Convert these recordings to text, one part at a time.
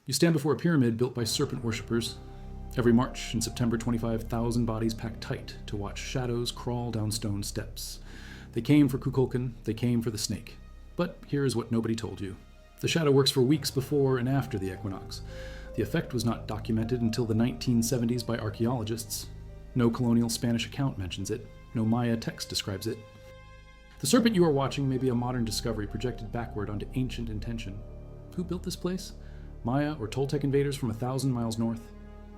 You stand before a pyramid built by serpent worshippers. Every March and September, 25,000 bodies packed tight to watch shadows crawl down stone steps. They came for Kukulkan, they came for the snake. But here is what nobody told you. The shadow works for weeks before and after the equinox. The effect was not documented until the 1970s by archaeologists. No colonial Spanish account mentions it. No Maya text describes it. The serpent you are watching may be a modern discovery projected backward onto ancient intention. Who built this place? Maya or Toltec invaders from 1,000 miles north?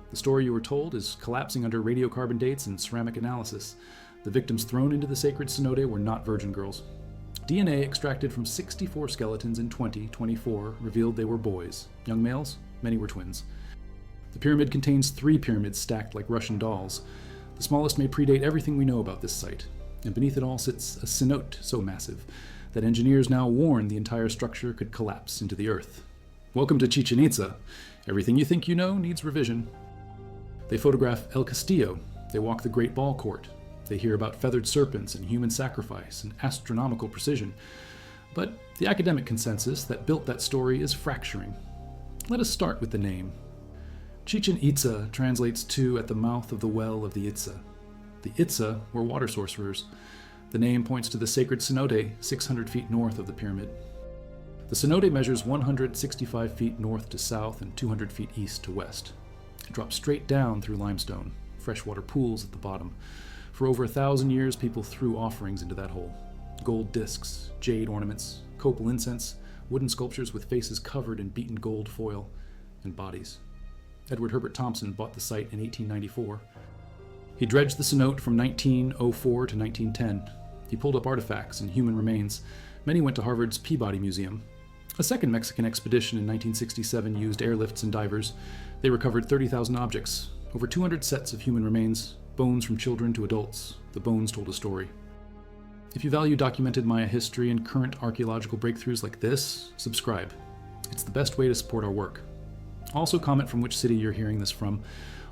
The story you were told is collapsing under radiocarbon dates and ceramic analysis. The victims thrown into the sacred cenote were not virgin girls. DNA extracted from 64 skeletons in 2024 revealed they were boys. Young males, many were twins. The pyramid contains 3 pyramids stacked like Russian dolls. The smallest may predate everything we know about this site, and beneath it all sits a cenote so massive that engineers now warn the entire structure could collapse into the earth. Welcome to Chichen Itza. Everything you think you know needs revision. They photograph El Castillo. They walk the Great Ball Court. They hear about feathered serpents and human sacrifice and astronomical precision. But the academic consensus that built that story is fracturing. Let us start with the name. Chichen Itza translates to at the mouth of the well of the Itza. The Itza were water sorcerers. The name points to the sacred cenote 600 feet north of the pyramid. The cenote measures 165 feet north to south and 200 feet east to west. It drops straight down through limestone, freshwater pools at the bottom. For over 1,000 years, people threw offerings into that hole. Gold discs, jade ornaments, copal incense, wooden sculptures with faces covered in beaten gold foil, and bodies. Edward Herbert Thompson bought the site in 1894. He dredged the cenote from 1904 to 1910. He pulled up artifacts and human remains. Many went to Harvard's Peabody Museum. A second Mexican expedition in 1967 used airlifts and divers. They recovered 30,000 objects, over 200 sets of human remains, bones from children to adults. The bones told a story. If you value documented Maya history and current archaeological breakthroughs like this, subscribe. It's the best way to support our work. Also comment from which city you're hearing this from.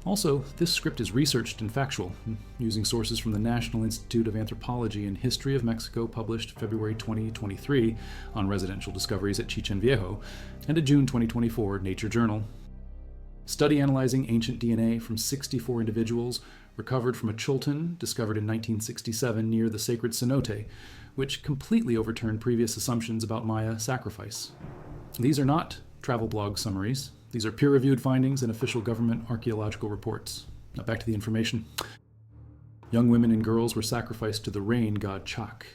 Also, this script is researched and factual, using sources from the National Institute of Anthropology and History of Mexico published February 2023 on residential discoveries at Chichen Viejo, and a June 2024 Nature Journal. Study analyzing ancient DNA from 64 individuals recovered from a Chultan discovered in 1967 near the sacred cenote, which completely overturned previous assumptions about Maya sacrifice. These are not travel blog summaries. These are peer-reviewed findings and official government archaeological reports. Now back to the information. Young women and girls were sacrificed to the rain god Chak.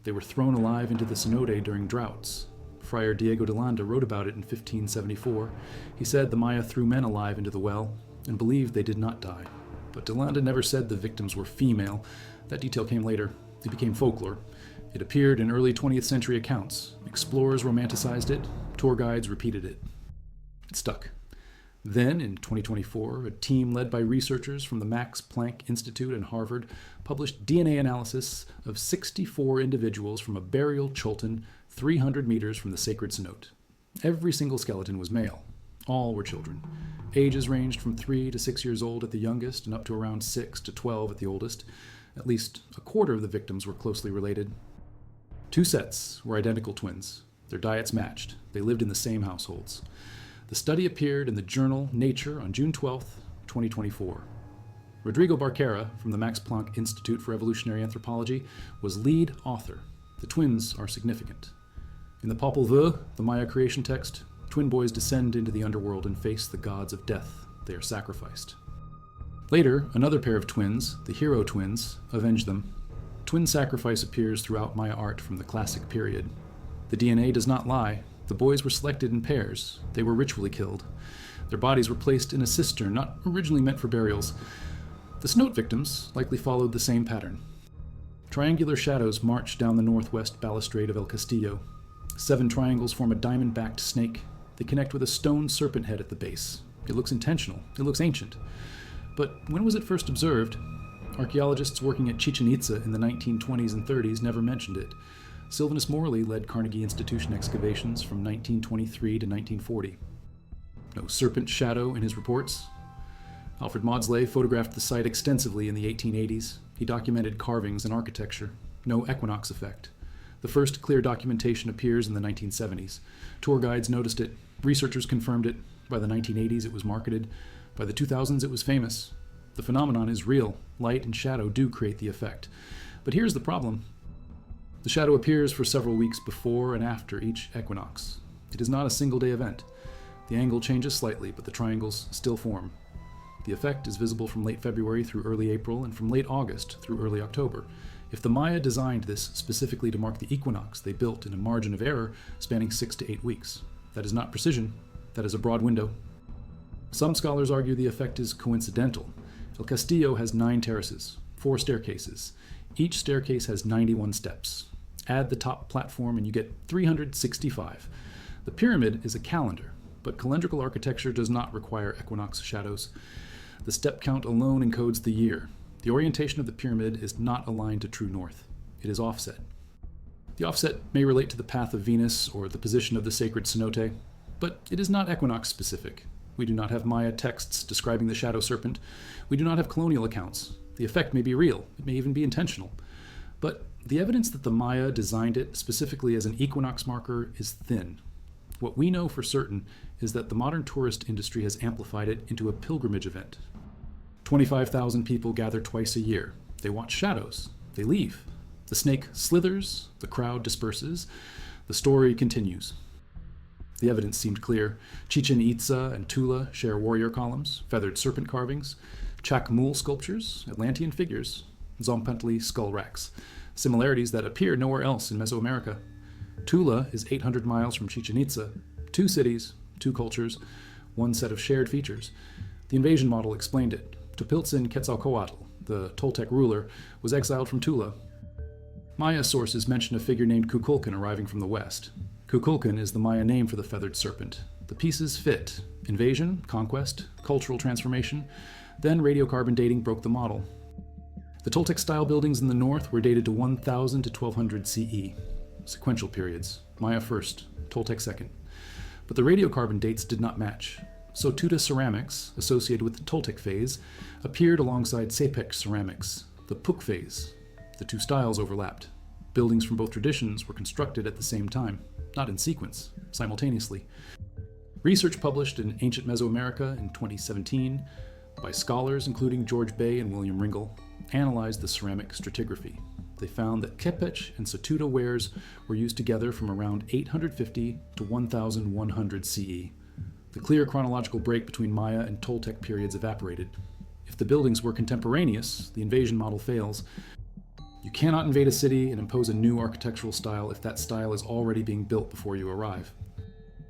They were thrown alive into the cenote during droughts. Friar Diego de Landa wrote about it in 1574. He said the Maya threw men alive into the well and believed they did not die. But de Landa never said the victims were female. That detail came later. It became folklore. It appeared in early 20th century accounts. Explorers romanticized it. Tour guides repeated it. It stuck. Then, in 2024, a team led by researchers from the Max Planck Institute and Harvard published DNA analysis of 64 individuals from a burial Chultan 300 meters from the sacred cenote. Every single skeleton was male. All were children. Ages ranged from 3 to 6 years old at the youngest and up to around 6 to 12 at the oldest. At least a quarter of the victims were closely related. 2 sets were identical twins. Their diets matched. They lived in the same households. The study appeared in the journal Nature on June 12, 2024. Rodrigo Barquera from the Max Planck Institute for Evolutionary Anthropology was lead author. The twins are significant. In the Popol Vuh, the Maya creation text, twin boys descend into the underworld and face the gods of death. They are sacrificed. Later, another pair of twins, the hero twins, avenge them. Twin sacrifice appears throughout Maya art from the classic period. The DNA does not lie. The boys were selected in pairs. They were ritually killed. Their bodies were placed in a cistern not originally meant for burials. The cenote victims likely followed the same pattern. Triangular shadows march down the northwest balustrade of El Castillo. 7 triangles form a diamond-backed snake. They connect with a stone serpent head at the base. It looks intentional. It looks ancient. But when was it first observed? Archaeologists working at Chichen Itza in the 1920s and 30s never mentioned it. Sylvanus Morley led Carnegie Institution excavations from 1923 to 1940. No serpent shadow in his reports. Alfred Maudslay photographed the site extensively in the 1880s. He documented carvings and architecture. No equinox effect. The first clear documentation appears in the 1970s. Tour guides noticed it. Researchers confirmed it. By the 1980s, it was marketed. By the 2000s, it was famous. The phenomenon is real. Light and shadow do create the effect. But here's the problem. The shadow appears for several weeks before and after each equinox. It is not a single-day event. The angle changes slightly, but the triangles still form. The effect is visible from late February through early April and from late August through early October. If the Maya designed this specifically to mark the equinox, they built in a margin of error spanning 6 to 8 weeks. That is not precision. That is a broad window. Some scholars argue the effect is coincidental. El Castillo has 9 terraces, 4 staircases. Each staircase has 91 steps. Add the top platform and you get 365. The pyramid is a calendar, but calendrical architecture does not require equinox shadows. The step count alone encodes the year. The orientation of the pyramid is not aligned to true north. It is offset. The offset may relate to the path of Venus or the position of the sacred cenote, but it is not equinox specific. We do not have Maya texts describing the shadow serpent. We do not have colonial accounts. The effect may be real. It may even be intentional. But the evidence that the Maya designed it specifically as an equinox marker is thin. What we know for certain is that the modern tourist industry has amplified it into a pilgrimage event. 25,000 people gather twice a year. They watch shadows. They leave. The snake slithers. The crowd disperses. The story continues. The evidence seemed clear. Chichen Itza and Tula share warrior columns, feathered serpent carvings, Chacmul sculptures, Atlantean figures, Zompantli skull racks, similarities that appear nowhere else in Mesoamerica. Tula is 800 miles from Chichen Itza. 2 cities, 2 cultures, 1 set of shared features. The invasion model explained it. Topiltzin Quetzalcoatl, the Toltec ruler, was exiled from Tula. Maya sources mention a figure named Kukulkan arriving from the west. Kukulkan is the Maya name for the feathered serpent. The pieces fit. Invasion, conquest, cultural transformation. Then radiocarbon dating broke the model. The Toltec-style buildings in the north were dated to 1000 to 1200 CE. Sequential periods. Maya first, Toltec second. But the radiocarbon dates did not match. So Tuta ceramics, associated with the Toltec phase, appeared alongside Sapec ceramics, the Puk phase. The 2 styles overlapped. Buildings from both traditions were constructed at the same time, not in sequence, simultaneously. Research published in Ancient Mesoamerica in 2017 by scholars including George Bay and William Ringel analyzed the ceramic stratigraphy. They found that Kepech and Satuta wares were used together from around 850 to 1100 CE. The clear chronological break between Maya and Toltec periods evaporated. If the buildings were contemporaneous, the invasion model fails. You cannot invade a city and impose a new architectural style if that style is already being built before you arrive.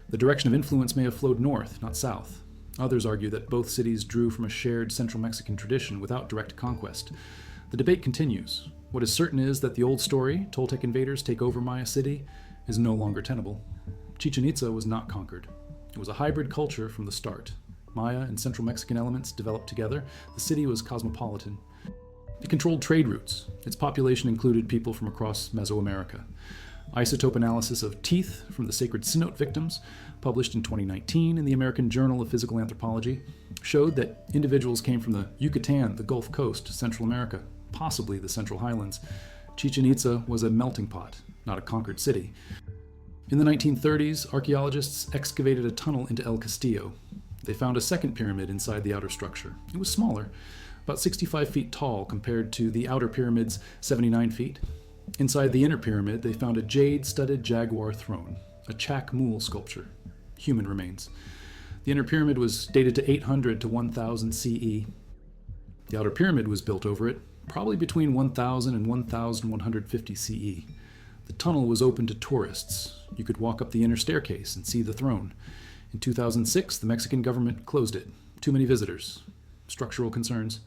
The direction of influence may have flowed north, not south. Others argue that both cities drew from a shared Central Mexican tradition without direct conquest. The debate continues. What is certain is that the old story, Toltec invaders take over Maya City, is no longer tenable. Chichen Itza was not conquered. It was a hybrid culture from the start. Maya and Central Mexican elements developed together. The city was cosmopolitan. It controlled trade routes. Its population included people from across Mesoamerica. Isotope analysis of teeth from the sacred cenote victims, published in 2019 in the American Journal of Physical Anthropology, showed that individuals came from the Yucatan, the Gulf Coast, Central America, possibly the Central Highlands. Chichen Itza was a melting pot, not a conquered city. In the 1930s, archaeologists excavated a tunnel into El Castillo. They found a second pyramid inside the outer structure. It was smaller, about 65 feet tall compared to the outer pyramid's 79 feet. Inside the inner pyramid, they found a jade-studded jaguar throne, a Chacmul sculpture, human remains. The inner pyramid was dated to 800 to 1000 CE. The outer pyramid was built over it, probably between 1000 and 1150 CE. The tunnel was open to tourists. You could walk up the inner staircase and see the throne. In 2006, the Mexican government closed it. Too many visitors. Structural concerns.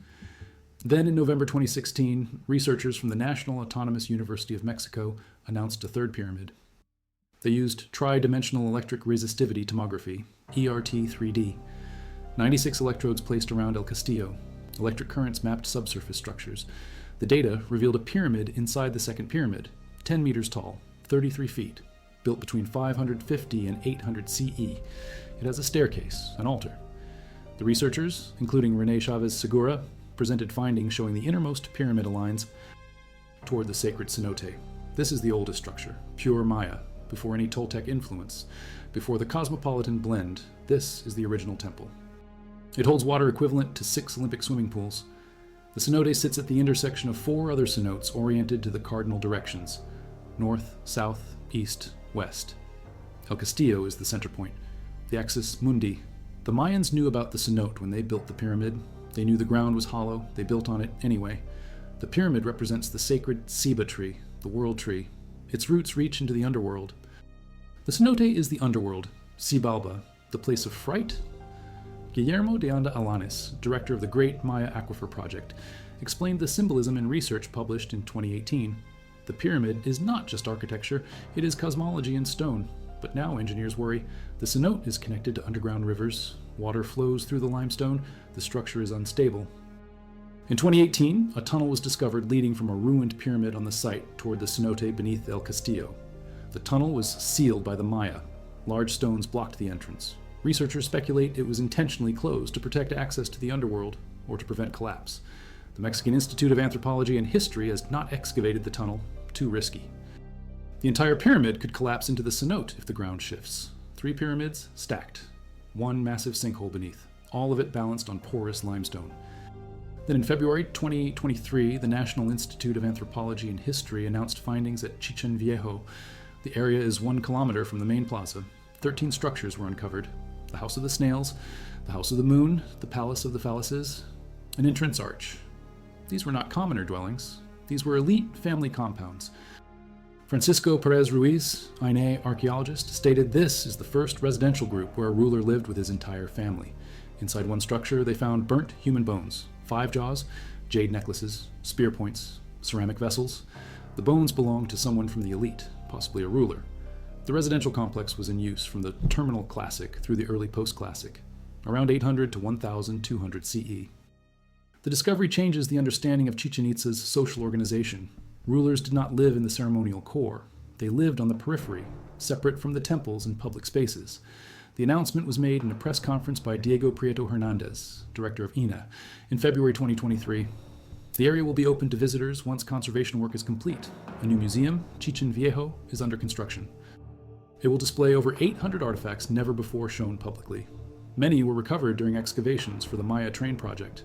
Then in November 2016, researchers from the National Autonomous University of Mexico announced a third pyramid. They used tri-dimensional electric resistivity tomography, ERT-3D. 96 electrodes placed around El Castillo. Electric currents mapped subsurface structures. The data revealed a pyramid inside the second pyramid, 10 meters tall, 33 feet, built between 550 and 800 CE. It has a staircase, an altar. The researchers, including René Chavez Segura, presented findings showing the innermost pyramid aligns toward the sacred cenote. This is the oldest structure, pure Maya, before any Toltec influence. before the cosmopolitan blend, this is the original temple. It holds water equivalent to 6 Olympic swimming pools. The cenote sits at the intersection of 4 other cenotes oriented to the cardinal directions: north, south, east, west. El Castillo is the center point, the axis mundi. The Mayans knew about the cenote when they built the pyramid. They knew the ground was hollow. They built on it anyway. The pyramid represents the sacred ceiba tree, the world tree. Its roots reach into the underworld. The cenote is the underworld, Xibalba, the place of fright. Guillermo de Anda Alanis, director of the Great Maya Aquifer Project, explained the symbolism in research published in 2018. The pyramid is not just architecture, it is cosmology in stone. But now engineers worry the cenote is connected to underground rivers, water flows through the limestone, the structure is unstable. In 2018, a tunnel was discovered leading from a ruined pyramid on the site toward the cenote beneath El Castillo. The tunnel was sealed by the Maya. Large stones blocked the entrance. Researchers speculate it was intentionally closed to protect access to the underworld or to prevent collapse. The Mexican Institute of Anthropology and History has not excavated the tunnel, too risky. The entire pyramid could collapse into the cenote if the ground shifts. 3 pyramids stacked, 1 massive sinkhole beneath, all of it balanced on porous limestone. Then in February 2023, the National Institute of Anthropology and History announced findings at Chichen Viejo. The area is 1 kilometer from the main plaza. 13 structures were uncovered: the House of the Snails, the House of the Moon, the Palace of the Phalluses, an entrance arch. These were not commoner dwellings. These were elite family compounds. Francisco Perez Ruiz, Aine archaeologist, stated this is the first residential group where a ruler lived with his entire family. Inside one structure, they found burnt human bones, 5 jaws, jade necklaces, spear points, ceramic vessels. The bones belonged to someone from the elite, possibly a ruler. The residential complex was in use from the Terminal Classic through the early Post-Classic, around 800 to 1200 CE. The discovery changes the understanding of Chichen Itza's social organization. Rulers did not live in the ceremonial core. They lived on the periphery, separate from the temples and public spaces. The announcement was made in a press conference by Diego Prieto Hernandez, director of INA, in February 2023. The area will be open to visitors once conservation work is complete. A new museum, Chichen Viejo, is under construction. It will display over 800 artifacts never before shown publicly. Many were recovered during excavations for the Maya train project.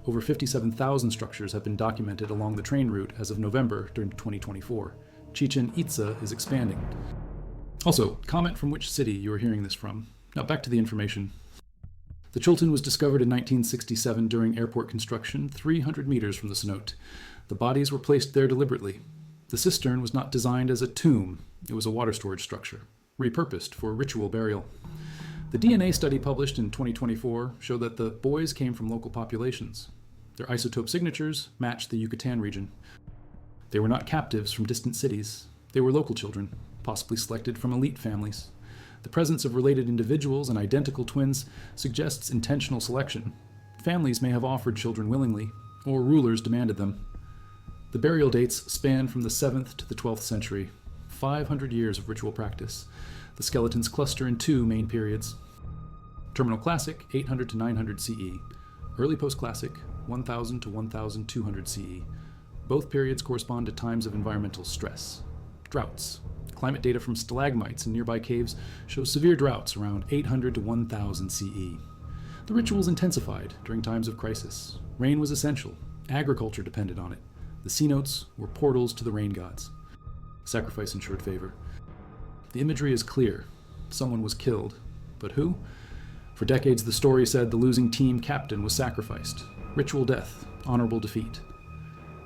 Over 57,000 structures have been documented along the train route as of November during 2024. Chichen Itza is expanding. Also, comment from which city you are hearing this from. Now back to the information. The Chultun was discovered in 1967 during airport construction, 300 meters from the cenote. The bodies were placed there deliberately. The cistern was not designed as a tomb. It was a water storage structure, repurposed for ritual burial. The DNA study published in 2024 showed that the boys came from local populations. Their isotope signatures matched the Yucatan region. They were not captives from distant cities. They were local children, possibly selected from elite families. The presence of related individuals and identical twins suggests intentional selection. Families may have offered children willingly, or rulers demanded them. The burial dates span from the 7th to the 12th century, 500 years of ritual practice. The skeletons cluster in 2 main periods. Terminal Classic, 800 to 900 CE. Early Post-Classic, 1000 to 1200 CE. Both periods correspond to times of environmental stress. Droughts. Climate data from stalagmites in nearby caves shows severe droughts around 800 to 1000 CE. The rituals intensified during times of crisis. Rain was essential. Agriculture depended on it. The cenotes were portals to the rain gods. Sacrifice ensured favor. The imagery is clear. Someone was killed. But who? For decades, the story said the losing team captain was sacrificed. Ritual death, honorable defeat.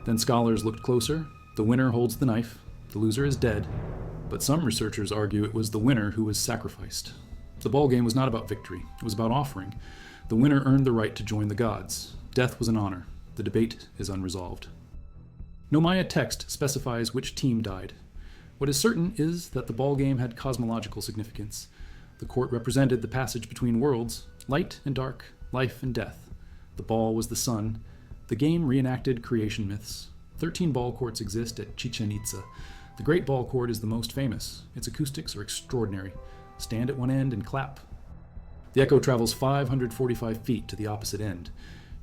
Then scholars looked closer. The winner holds the knife. The loser is dead. But some researchers argue it was the winner who was sacrificed. The ballgame was not about victory. It was about offering. The winner earned the right to join the gods. Death was an honor. The debate is unresolved. No Maya text specifies which team died. What is certain is that the ballgame had cosmological significance. The court represented the passage between worlds, light and dark, life and death. The ball was the sun. The game reenacted creation myths. 13 ball courts exist at Chichen Itza. The Great Ball Court is the most famous. Its acoustics are extraordinary. Stand at one end and clap. The echo travels 545 feet to the opposite end.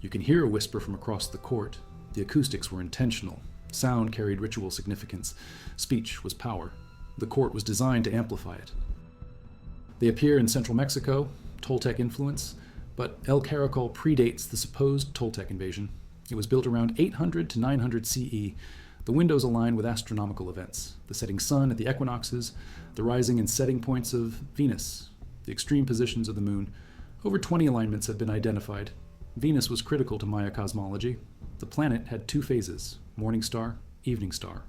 You can hear a whisper from across the court. The acoustics were intentional. Sound carried ritual significance. Speech was power. The court was designed to amplify it. They appear in central Mexico, Toltec influence, but El Caracol predates the supposed Toltec invasion. It was built around 800 to 900 CE. The windows align with astronomical events, the setting sun at the equinoxes, the rising and setting points of Venus, the extreme positions of the moon. Over 20 alignments have been identified. Venus was critical to Maya cosmology. The planet had two phases, morning star, evening star.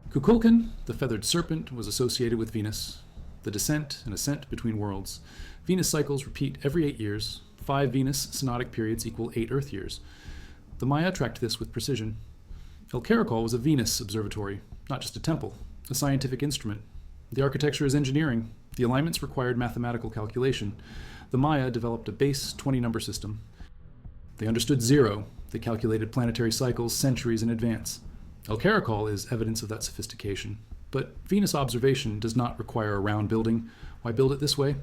Kukulkan, the feathered serpent, was associated with Venus, the descent and ascent between worlds. Venus cycles repeat every 8 years. 5 Venus synodic periods equal 8 Earth years. The Maya tracked this with precision. El Caracol was a Venus observatory, not just a temple, a scientific instrument. The architecture is engineering. The alignments required mathematical calculation. The Maya developed a base 20-number system. They understood zero. They calculated planetary cycles centuries in advance. El Caracol is evidence of that sophistication. But Venus observation does not require a round building. Why build it this way?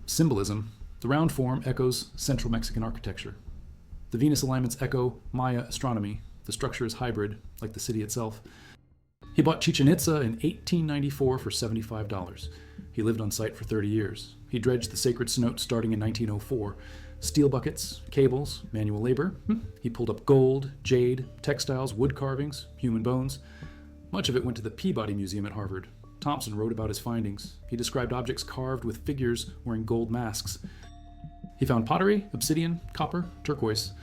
Symbolism. The round form echoes Central Mexican architecture. The Venus alignments echo Maya astronomy. The structure is hybrid, like the city itself. He bought Chichen Itza in 1894 for $75. He lived on site for 30 years. He dredged the sacred cenote starting in 1904. Steel buckets, cables, manual labor. He pulled up gold, jade, textiles, wood carvings, human bones. Much of it went to the Peabody Museum at Harvard. Thompson wrote about his findings. He described objects carved with figures wearing gold masks. He found pottery, obsidian, copper, turquoise,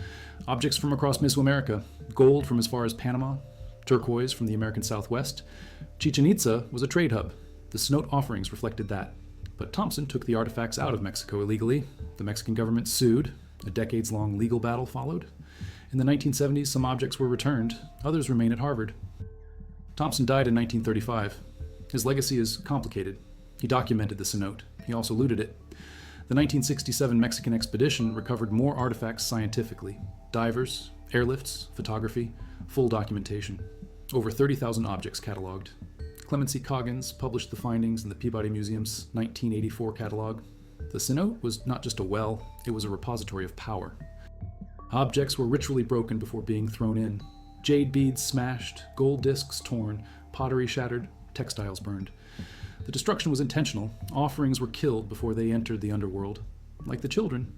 objects from across Mesoamerica, gold from as far as Panama, turquoise from the American Southwest. Chichen Itza was a trade hub. The cenote offerings reflected that. But Thompson took the artifacts out of Mexico illegally. The Mexican government sued. A decades-long legal battle followed. In the 1970s, some objects were returned. Others remain at Harvard. Thompson died in 1935. His legacy is complicated. He documented the cenote. He also looted it. The 1967 Mexican expedition recovered more artifacts scientifically. Divers, airlifts, photography, full documentation. Over 30,000 objects cataloged. Clemency Coggins published the findings in the Peabody Museum's 1984 catalog. The cenote was not just a well, it was a repository of power. Objects were ritually broken before being thrown in. Jade beads smashed, gold discs torn, pottery shattered, textiles burned. The destruction was intentional. Offerings were killed before they entered the underworld, like the children.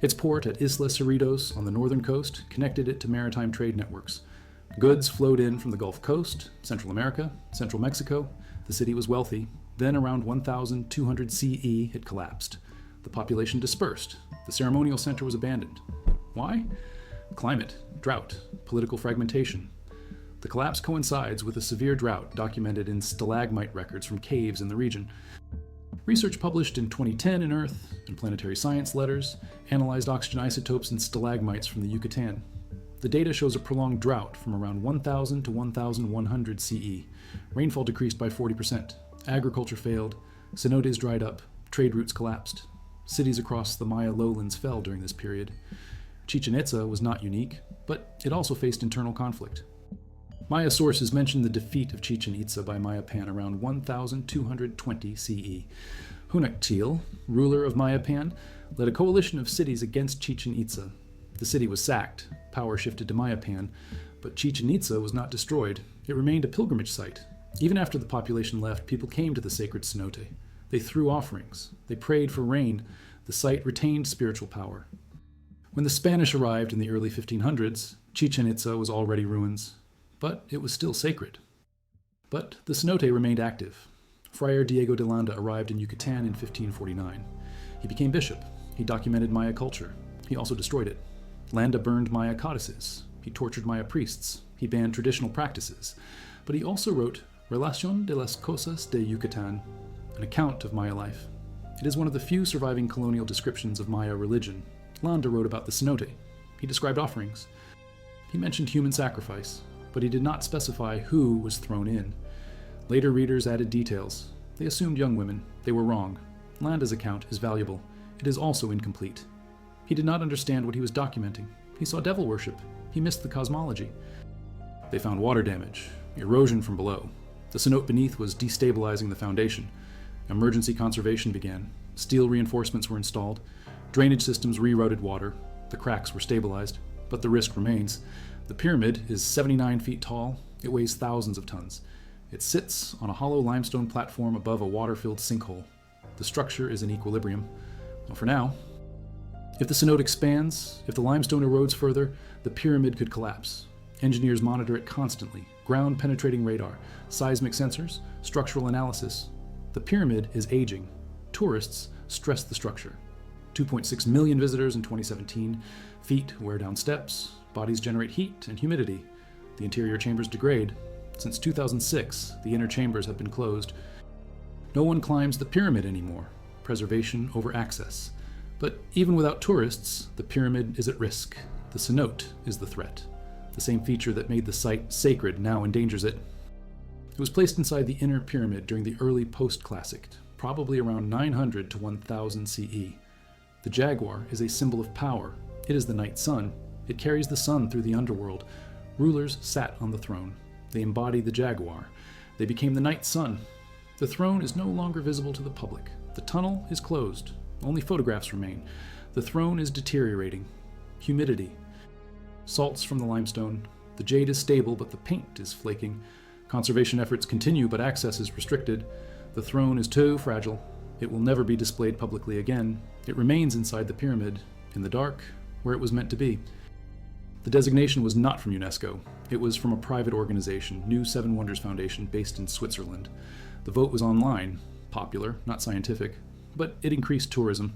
Its port at Isla Cerritos on the northern coast connected it to maritime trade networks. Goods flowed in from the Gulf Coast, Central America, Central Mexico. The city was wealthy. Then around 1200 CE, it collapsed. The population dispersed. The ceremonial center was abandoned. Why? Climate, drought, political fragmentation. The collapse coincides with a severe drought documented in stalagmite records from caves in the region. Research published in 2010 in Earth and Planetary Science Letters analyzed oxygen isotopes in stalagmites from the Yucatan. The data shows a prolonged drought from around 1000 to 1100 CE. Rainfall decreased by 40%. Agriculture failed. Cenotes dried up. Trade routes collapsed. Cities across the Maya lowlands fell during this period. Chichen Itza was not unique, but it also faced internal conflict. Maya sources mention the defeat of Chichen Itza by Mayapan around 1220 CE. Hunactil, ruler of Mayapan, led a coalition of cities against Chichen Itza. The city was sacked, power shifted to Mayapan, but Chichen Itza was not destroyed. It remained a pilgrimage site. Even after the population left, people came to the sacred cenote. They threw offerings. They prayed for rain. The site retained spiritual power. When the Spanish arrived in the early 1500s, Chichen Itza was already ruins. But it was still sacred. But the cenote remained active. Friar Diego de Landa arrived in Yucatan in 1549. He became bishop. He documented Maya culture. He also destroyed it. Landa burned Maya codices. He tortured Maya priests. He banned traditional practices. But he also wrote Relación de las Cosas de Yucatán, an account of Maya life. It is one of the few surviving colonial descriptions of Maya religion. Landa wrote about the cenote. He described offerings. He mentioned human sacrifice, but he did not specify who was thrown in. Later readers added details. They assumed young women. They were wrong. Landa's account is valuable. It is also incomplete. He did not understand what he was documenting. He saw devil worship. He missed the cosmology. They found water damage, erosion from below. The cenote beneath was destabilizing the foundation. Emergency conservation began. Steel reinforcements were installed. Drainage systems rerouted water. The cracks were stabilized, but the risk remains. The pyramid is 79 feet tall. It weighs thousands of tons. It sits on a hollow limestone platform above a water-filled sinkhole. The structure is in equilibrium. Well, for now. If the cenote expands, if the limestone erodes further, the pyramid could collapse. Engineers monitor it constantly. Ground-penetrating radar, seismic sensors, structural analysis. The pyramid is aging. Tourists stress the structure. 2.6 million visitors in 2017. Feet wear down steps. Bodies generate heat and humidity. The interior chambers degrade. Since 2006, the inner chambers have been closed. No one climbs the pyramid anymore. Preservation over access. But even without tourists, the pyramid is at risk. The cenote is the threat. The same feature that made the site sacred now endangers it. It was placed inside the inner pyramid during the early post-classic, probably around 900 to 1000 CE. The jaguar is a symbol of power. It is the night sun. It carries the sun through the underworld. Rulers sat on the throne. They embodied the jaguar. They became the night sun. The throne is no longer visible to the public. The tunnel is closed. Only photographs remain. The throne is deteriorating. Humidity. Salts from the limestone. The jade is stable, but the paint is flaking. Conservation efforts continue, but access is restricted. The throne is too fragile. It will never be displayed publicly again. It remains inside the pyramid, in the dark, where it was meant to be. The designation was not from UNESCO. It was from a private organization, New Seven Wonders Foundation, based in Switzerland. The vote was online, popular, not scientific, but it increased tourism.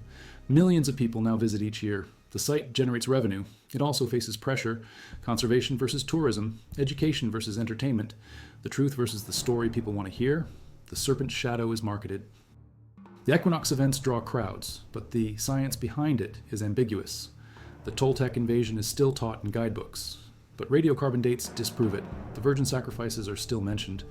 Millions of people now visit each year. The site generates revenue. It also faces pressure: conservation versus tourism, education versus entertainment, the truth versus the story people want to hear. The serpent shadow is marketed. The equinox events draw crowds, but the science behind it is ambiguous. The Toltec invasion is still taught in guidebooks, but radiocarbon dates disprove it. The virgin sacrifices are still mentioned,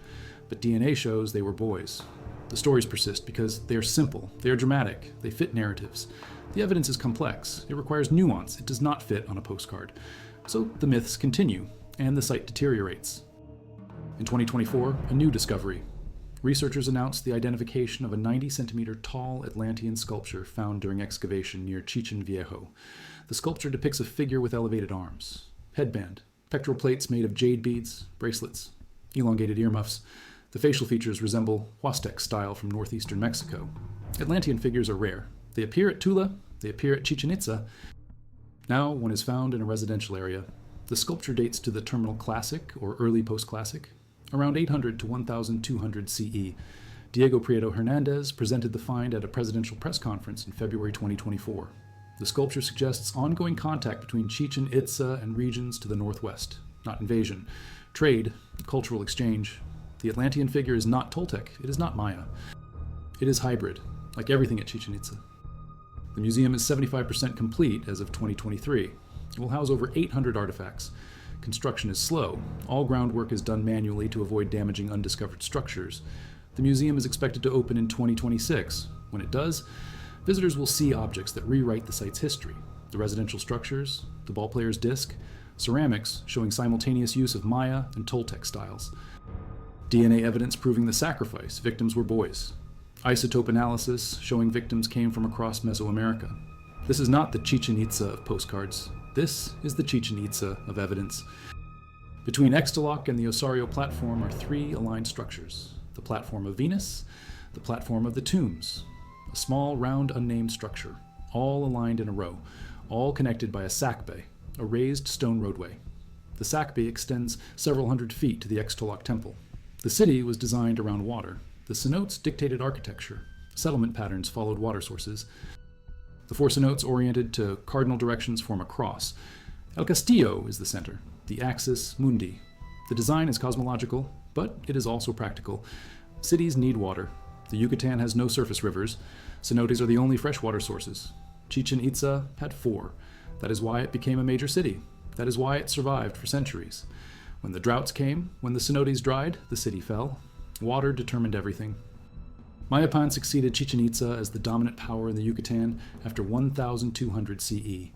but DNA shows they were boys. The stories persist because they are simple, they are dramatic, they fit narratives. The evidence is complex, it requires nuance, it does not fit on a postcard. So the myths continue, and the site deteriorates. In 2024, a new discovery. Researchers announced the identification of a 90-centimeter tall Atlantean sculpture found during excavation near Chichen Viejo. The sculpture depicts a figure with elevated arms, headband, pectoral plates made of jade beads, bracelets, elongated earmuffs. The facial features resemble Huastec style from northeastern Mexico. Atlantean figures are rare. They appear at Tula, they appear at Chichen Itza. Now one is found in a residential area. The sculpture dates to the Terminal Classic, or early post-classic, around 800 to 1200 CE. Diego Prieto Hernandez presented the find at a presidential press conference in February 2024. The sculpture suggests ongoing contact between Chichen Itza and regions to the northwest, not invasion. Trade, cultural exchange. The Atlantean figure is not Toltec, it is not Maya. It is hybrid, like everything at Chichen Itza. The museum is 75% complete as of 2023. It will house over 800 artifacts. Construction is slow. All groundwork is done manually to avoid damaging undiscovered structures. The museum is expected to open in 2026. When it does, visitors will see objects that rewrite the site's history. The residential structures, the ballplayer's disc, ceramics showing simultaneous use of Maya and Toltec styles. DNA evidence proving the sacrifice, victims were boys. Isotope analysis showing victims came from across Mesoamerica. This is not the Chichen Itza of postcards. This is the Chichen Itza of evidence. Between Extaloc and the Osario platform are three aligned structures: the platform of Venus, the platform of the tombs, a small, round, unnamed structure, all aligned in a row, all connected by a sackbay, a raised stone roadway. The sackbay extends several hundred feet to the Extaloc temple. The city was designed around water. The cenotes dictated architecture. Settlement patterns followed water sources. The four cenotes oriented to cardinal directions form a cross. El Castillo is the center, the axis mundi. The design is cosmological, but it is also practical. Cities need water. The Yucatan has no surface rivers. Cenotes are the only freshwater sources. Chichen Itza had four. That is why it became a major city. That is why it survived for centuries. When the droughts came, when the cenotes dried, the city fell. Water determined everything. Mayapan succeeded Chichen Itza as the dominant power in the Yucatan after 1200 CE.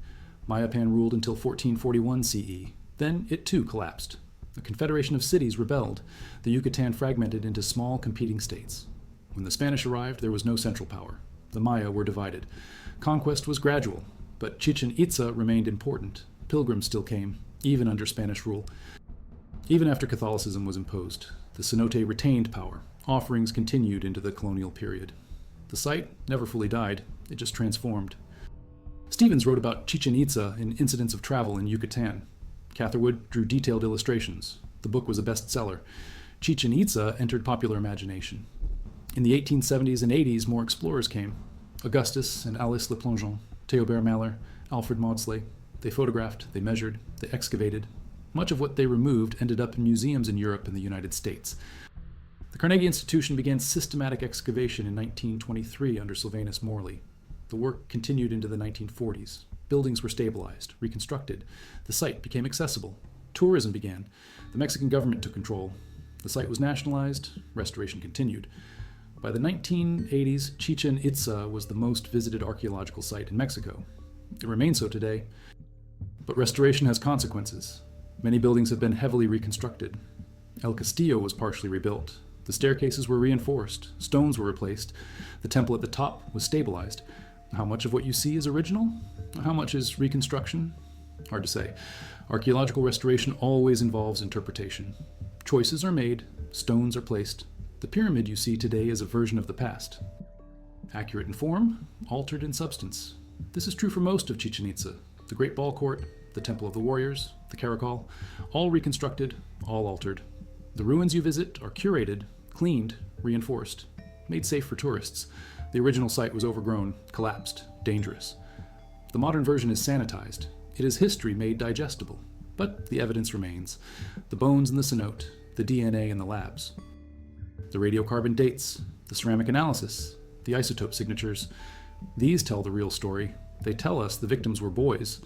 Mayapan ruled until 1441 CE. Then it too collapsed. A confederation of cities rebelled. The Yucatan fragmented into small competing states. When the Spanish arrived, there was no central power. The Maya were divided. Conquest was gradual, but Chichen Itza remained important. Pilgrims still came, even under Spanish rule. Even after Catholicism was imposed, the cenote retained power. Offerings continued into the colonial period. The site never fully died, it just transformed. Stevens wrote about Chichen Itza in Incidents of Travel in Yucatan. Catherwood drew detailed illustrations. The book was a bestseller. Chichen Itza entered popular imagination. In the 1870s and 80s, more explorers came. Augustus and Alice Le Plongeon, Théobert Malher, Alfred Maudslay. They photographed, they measured, they excavated. Much of what they removed ended up in museums in Europe and the United States. The Carnegie Institution began systematic excavation in 1923 under Sylvanus Morley. The work continued into the 1940s. Buildings were stabilized, reconstructed. The site became accessible. Tourism began. The Mexican government took control. The site was nationalized. Restoration continued. By the 1980s, Chichen Itza was the most visited archaeological site in Mexico. It remains so today. But restoration has consequences. Many buildings have been heavily reconstructed. El Castillo was partially rebuilt. The staircases were reinforced. Stones were replaced. The temple at the top was stabilized. How much of what you see is original? How much is reconstruction? Hard to say. Archaeological restoration always involves interpretation. Choices are made, stones are placed. The pyramid you see today is a version of the past. Accurate in form, altered in substance. This is true for most of Chichen Itza. The Great Ball Court, the Temple of the Warriors, the Caracol, all reconstructed, all altered. The ruins you visit are curated, cleaned, reinforced, made safe for tourists. The original site was overgrown, collapsed, dangerous. The modern version is sanitized. It is history made digestible. But the evidence remains. The bones in the cenote, the DNA in the labs. The radiocarbon dates, the ceramic analysis, the isotope signatures. These tell the real story. They tell us the victims were boys.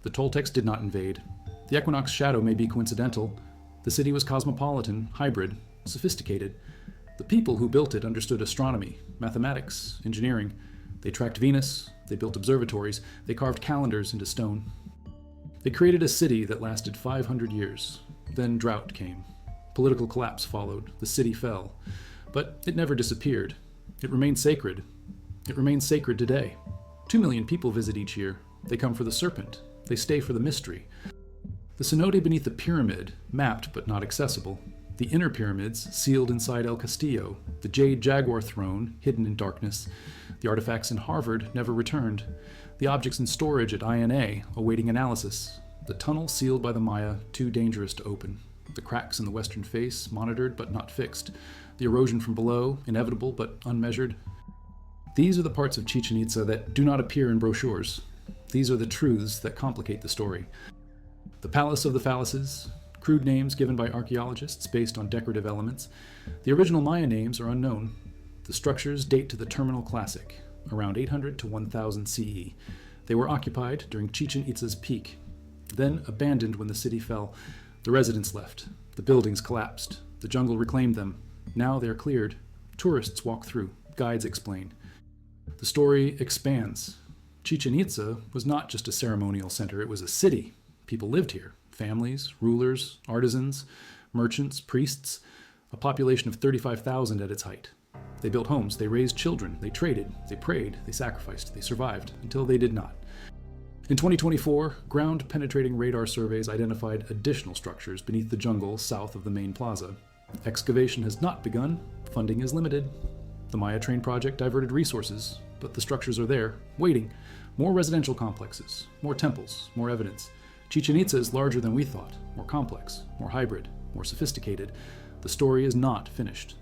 The Toltecs did not invade. The equinox shadow may be coincidental. The city was cosmopolitan, hybrid, sophisticated. The people who built it understood astronomy, mathematics, engineering. They tracked Venus, they built observatories, they carved calendars into stone. They created a city that lasted 500 years. Then drought came. Political collapse followed. The city fell. But it never disappeared. It remained sacred. It remains sacred today. 2 million people visit each year. They come for the serpent. They stay for the mystery. The cenote beneath the pyramid, mapped but not accessible. The inner pyramids, sealed inside El Castillo. The jade jaguar throne, hidden in darkness. The artifacts in Harvard never returned. The objects in storage at INA, awaiting analysis. The tunnel sealed by the Maya, too dangerous to open. The cracks in the western face, monitored but not fixed. The erosion from below, inevitable but unmeasured. These are the parts of Chichen Itza that do not appear in brochures. These are the truths that complicate the story. The Palace of the Palaces, crude names given by archaeologists based on decorative elements. The original Maya names are unknown. The structures date to the Terminal Classic, around 800 to 1000 CE. They were occupied during Chichen Itza's peak, then abandoned when the city fell. The residents left. The buildings collapsed. The jungle reclaimed them. Now they are cleared. Tourists walk through. Guides explain. The story expands. Chichen Itza was not just a ceremonial center, it was a city. People lived here. Families, rulers, artisans, merchants, priests. A population of 35,000 at its height. They built homes, they raised children, they traded, they prayed, they sacrificed, they survived, until they did not. In 2024, ground-penetrating radar surveys identified additional structures beneath the jungle south of the main plaza. Excavation has not begun. Funding is limited. The Maya Train project diverted resources, but the structures are there, waiting. More residential complexes, more temples, more evidence. Chichen Itza is larger than we thought, more complex, more hybrid, more sophisticated. The story is not finished.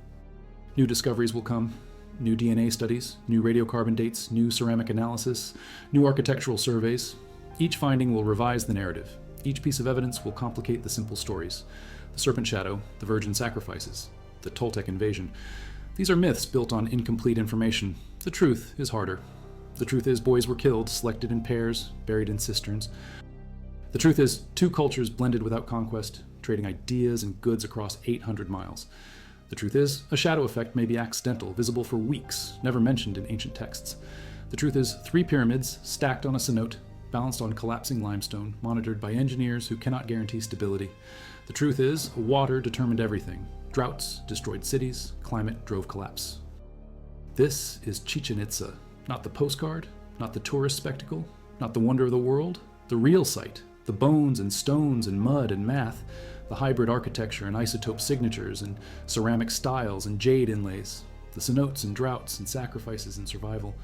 New discoveries will come. New DNA studies, new radiocarbon dates, new ceramic analysis, new architectural surveys. Each finding will revise the narrative. Each piece of evidence will complicate the simple stories. The serpent shadow, the virgin sacrifices, the Toltec invasion. These are myths built on incomplete information. The truth is harder. The truth is boys were killed, selected in pairs, buried in cisterns. The truth is two cultures blended without conquest, trading ideas and goods across 800 miles. The truth is, a shadow effect may be accidental, visible for weeks, never mentioned in ancient texts. The truth is, 3 pyramids, stacked on a cenote, balanced on collapsing limestone, monitored by engineers who cannot guarantee stability. The truth is, water determined everything. Droughts destroyed cities, climate drove collapse. This is Chichen Itza, not the postcard, not the tourist spectacle, not the wonder of the world, the real site, the bones and stones and mud and math, the hybrid architecture and isotope signatures and ceramic styles and jade inlays. The cenotes and droughts and sacrifices and survival.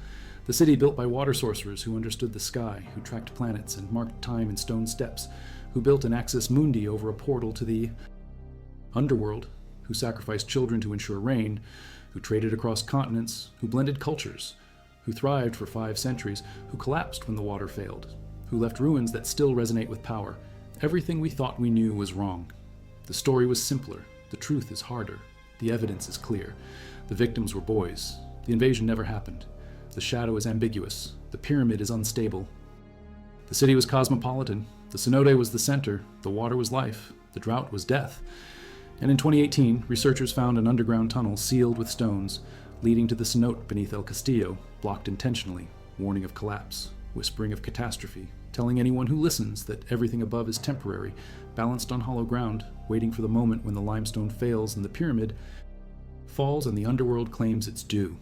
The city built by water sorcerers who understood the sky, who tracked planets and marked time in stone steps, who built an axis mundi over a portal to the underworld, who sacrificed children to ensure rain, who traded across continents, who blended cultures, who thrived for 5 centuries, who collapsed when the water failed, who left ruins that still resonate with power. Everything we thought we knew was wrong. The story was simpler. The truth is harder. The evidence is clear. The victims were boys. The invasion never happened. The shadow is ambiguous. The pyramid is unstable. The city was cosmopolitan. The cenote was the center. The water was life. The drought was death. And in 2018, researchers found an underground tunnel sealed with stones, leading to the cenote beneath El Castillo, blocked intentionally, warning of collapse, whispering of catastrophe, telling anyone who listens that everything above is temporary, balanced on hollow ground, waiting for the moment when the limestone fails and the pyramid falls and the underworld claims its due.